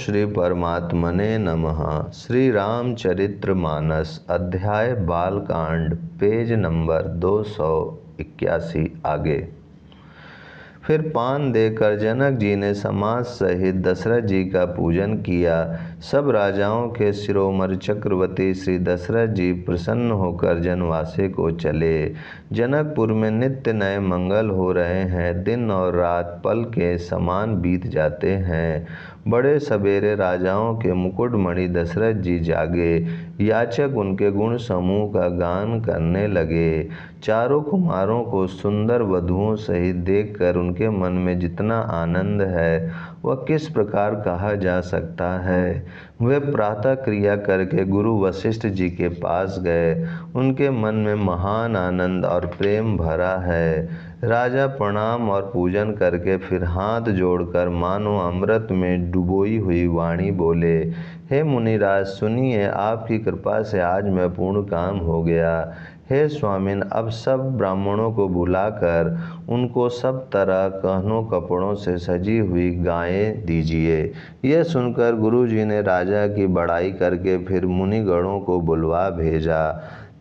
श्री परमात्मने नमः। श्री रामचरितमानस अध्याय बालकांड, पेज नंबर 281 आगे। फिर पान देकर जनक जी ने समाज सहित दशरथ जी का पूजन किया। सब राजाओं के शिरोमणि चक्रवर्ती श्री दशरथ जी प्रसन्न होकर जनवासे को चले। जनकपुर में नित्य नए मंगल हो रहे हैं। दिन और रात पल के समान बीत जाते हैं। बड़े सवेरे राजाओं के मुकुटमणि दशरथ जी जागे। याचक उनके गुण समूह का गान करने लगे। चारों कुमारों को सुंदर वधुओं सहित देखकर उनके मन में जितना आनंद है वह किस प्रकार कहा जा सकता है। वे प्रातः क्रिया करके गुरु वशिष्ठ जी के पास गए। उनके मन में महान आनंद और प्रेम भरा है। राजा प्रणाम और पूजन करके फिर हाथ जोड़कर मानो अमृत में डुबोई हुई वाणी बोले, हे मुनिराज सुनिए, आपकी कृपा से आज मैं पूर्ण काम हो गया। हे स्वामिन, अब सब ब्राह्मणों को बुलाकर उनको सब तरह गहनों कपड़ों से सजी हुई गायें दीजिए। यह सुनकर गुरुजी ने राजा की बड़ाई करके फिर मुनिगणों को बुलवा भेजा।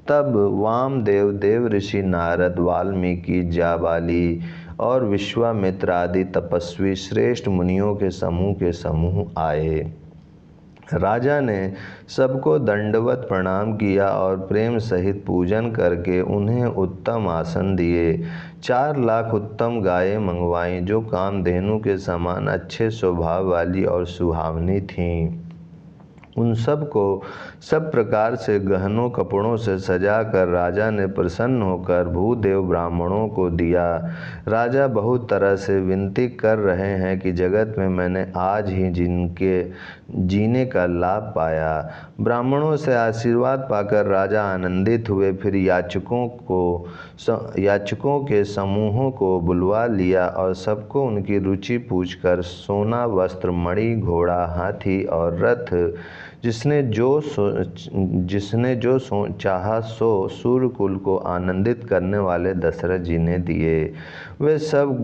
तब वामदेव, देव ऋषि नारद, वाल्मीकि, जाबाली और विश्वामित्र आदि तपस्वी श्रेष्ठ मुनियों के समूह आए। राजा ने सबको दंडवत प्रणाम किया और प्रेम सहित पूजन करके उन्हें उत्तम आसन दिए। 4 लाख उत्तम गायें मंगवाईं जो कामधेनु के समान अच्छे स्वभाव वाली और सुहावनी थीं। उन सबको सब प्रकार से गहनों कपड़ों से सजाकर राजा ने प्रसन्न होकर भूदेव ब्राह्मणों को दिया। राजा बहुत तरह से विनती कर रहे हैं कि जगत में मैंने आज ही जिनके जीने का लाभ पाया। ब्राह्मणों से आशीर्वाद पाकर राजा आनंदित हुए। फिर याचकों के समूहों को बुलवा लिया और सबको उनकी रुचि पूछकर सोना, वस्त्र, मणि, घोड़ा, हाथी और रथ जिसने जो चाहा सो सूर्यकुल को आनंदित करने वाले दशरथ जी ने दिए। वे सब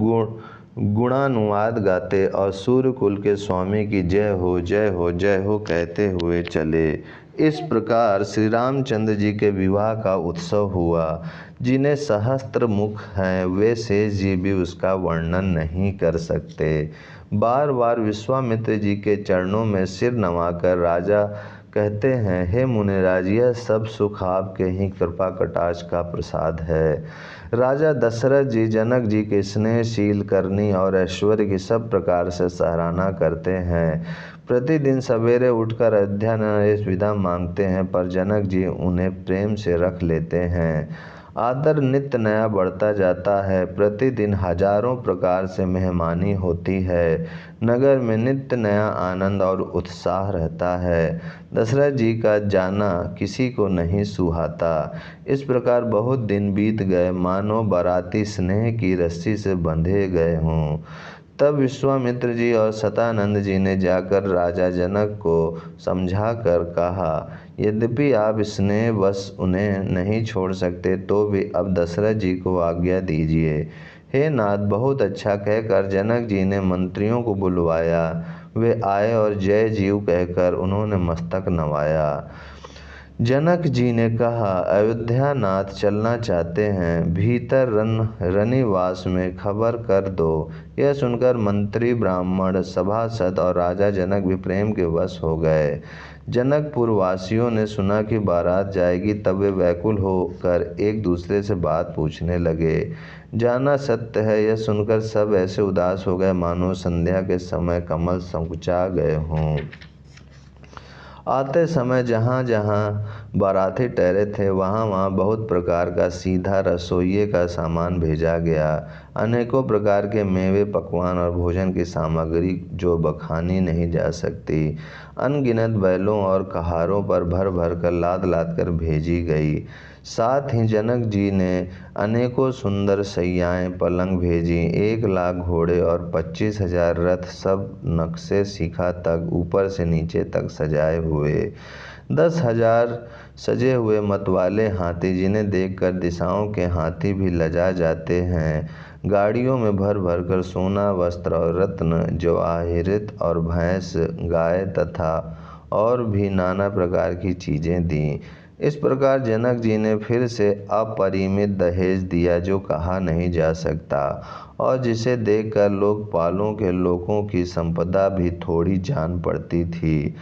गुणानुवाद गाते और सूर्यकुल के स्वामी की जय हो जय हो जय हो कहते हुए चले। इस प्रकार श्री रामचंद्र जी के विवाह का उत्सव हुआ। जिन्हें सहस्त्र मुख हैं वे शेष जी भी उसका वर्णन नहीं कर सकते। बार बार विश्वामित्र जी के चरणों में सिर नवाकर राजा कहते हैं, हे मुनिराज, यह सब सुख आपके ही कृपा कटाक्ष का प्रसाद है। राजा दशरथ जी जनक जी के स्नेहशील करनी और ऐश्वर्य की सब प्रकार से सराहना करते हैं। प्रतिदिन सवेरे उठकर अयोध्या नरेश विदा मांगते हैं, पर जनक जी उन्हें प्रेम से रख लेते हैं। आदर नित्य नया बढ़ता जाता है। प्रतिदिन हजारों प्रकार से मेहमानी होती है। नगर में नित्य नया आनंद और उत्साह रहता है। दशरथ जी का जाना किसी को नहीं सुहाता। इस प्रकार बहुत दिन बीत गए, मानो बाराती स्नेह की रस्सी से बंधे गए हों। तब विश्वामित्र जी और शतानंद जी ने जाकर राजा जनक को समझाकर कहा, यद्यपि आप स्नेहवश उन्हें नहीं छोड़ सकते तो भी अब दशरथ जी को आज्ञा दीजिए। हे नाथ, बहुत अच्छा कहकर जनक जी ने मंत्रियों को बुलवाया। वे आए और जय जीव कहकर उन्होंने मस्तक नवाया। जनक जी ने कहा, अयोध्या नाथ चलना चाहते हैं, भीतर रनिवास में खबर कर दो। यह सुनकर मंत्री, ब्राह्मण, सभासद और राजा जनक भी प्रेम के वश हो गए। जनकपुर वासियों ने सुना कि बारात जाएगी, तब वे व्याकुल होकर एक दूसरे से बात पूछने लगे। जाना सत्य है, यह सुनकर सब ऐसे उदास हो गए मानो संध्या के समय कमल संकुचा गए हों। आते समय जहाँ जहाँ बाराती ठहरे थे वहाँ वहाँ बहुत प्रकार का सीधा रसोइये का सामान भेजा गया। अनेकों प्रकार के मेवे, पकवान और भोजन की सामग्री जो बखानी नहीं जा सकती अनगिनत बैलों और कहारों पर भर भर कर लाद लाद कर भेजी गई। साथ ही जनक जी ने अनेकों सुंदर शैयाएँ, पलंग भेजी। 1 लाख घोड़े और 25,000 रथ, सब नक्शे शिखा तक ऊपर से नीचे तक सजाए हुए। 10,000 सजे हुए मतवाले हाथी, जिन्हें देखकर दिशाओं के हाथी भी लजा जाते हैं। गाड़ियों में भर भर कर सोना, वस्त्र और रत्न, जवाहिरात और भैंस, गाय तथा और भी नाना प्रकार की चीज़ें दी। इस प्रकार जनक जी ने फिर से अपरिमित दहेज दिया, जो कहा नहीं जा सकता, और जिसे देखकर लोकपालों के लोगों की संपदा भी थोड़ी जान पड़ती थी।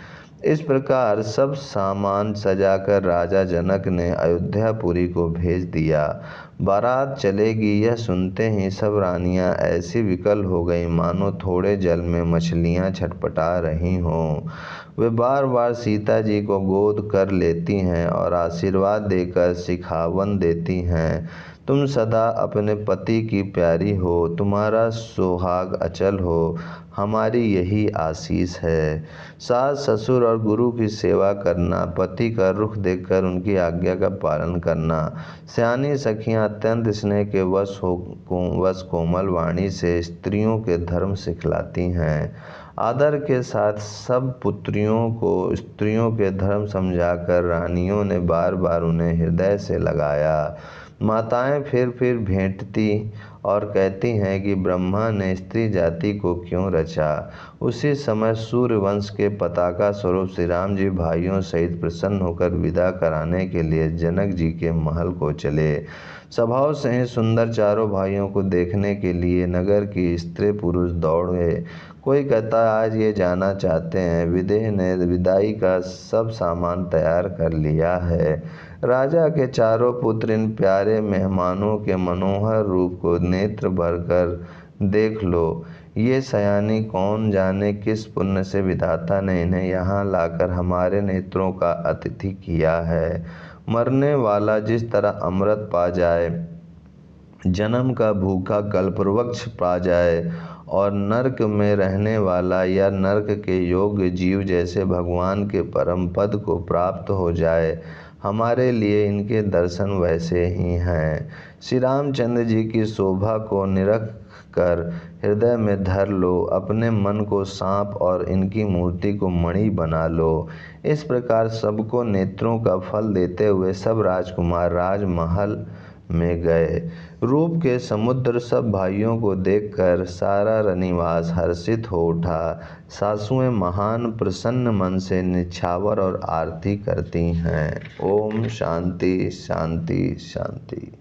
इस प्रकार सब सामान सजाकर राजा जनक ने अयोध्यापुरी को भेज दिया। बारात चलेगी यह सुनते ही सब रानियां ऐसी विकल हो गई मानो थोड़े जल में मछलियां छटपटा रही हों। वे बार बार सीता जी को गोद कर लेती हैं और आशीर्वाद देकर सिखावन देती हैं, तुम सदा अपने पति की प्यारी हो, तुम्हारा सुहाग अचल हो, हमारी यही आशीष है। सास, ससुर और गुरु की सेवा करना, पति का रुख देखकर उनकी आज्ञा का पालन करना। सयानी सखियां अत्यंत स्नेह के वश कोमल वाणी से स्त्रियों के धर्म सिखलाती हैं। आदर के साथ सब पुत्रियों को स्त्रियों के धर्म समझाकर रानियों ने बार बार उन्हें हृदय से लगाया। माताएं फिर भेंटती और कहती हैं कि ब्रह्मा ने स्त्री जाति को क्यों रचा। उसी समय सूर्यवंश के पताका स्वरूप श्री राम जी भाइयों सहित प्रसन्न होकर विदा कराने के लिए जनक जी के महल को चले। स्वभाव से ही सुंदर चारों भाइयों को देखने के लिए नगर की स्त्री पुरुष दौड़े। कोई कहता आज ये जाना चाहते हैं, विदेह ने विदाई का सब सामान तैयार कर लिया है। राजा के चारों पुत्र इन प्यारे मेहमानों के मनोहर रूप को नेत्र भरकर देख लो। ये सयानी कौन जाने किस पुण्य से विधाता ने इन्हें यहाँ लाकर हमारे नेत्रों का अतिथि किया है। मरने वाला जिस तरह अमृत पा जाए, जन्म का भूखा कल्पवृक्ष पा जाए, और नरक में रहने वाला या नरक के योग्य जीव जैसे भगवान के परम पद को प्राप्त हो जाए, हमारे लिए इनके दर्शन वैसे ही हैं। श्री रामचंद्र जी की शोभा को निरख कर हृदय में धर लो, अपने मन को सांप और इनकी मूर्ति को मणि बना लो। इस प्रकार सबको नेत्रों का फल देते हुए सब राजकुमार राजमहल में गए। रूप के समुद्र सब भाइयों को देखकर सारा रनिवास हर्षित हो उठा। सासुएं महान प्रसन्न मन से निछावर और आरती करती हैं। ओम शांति शांति शांति।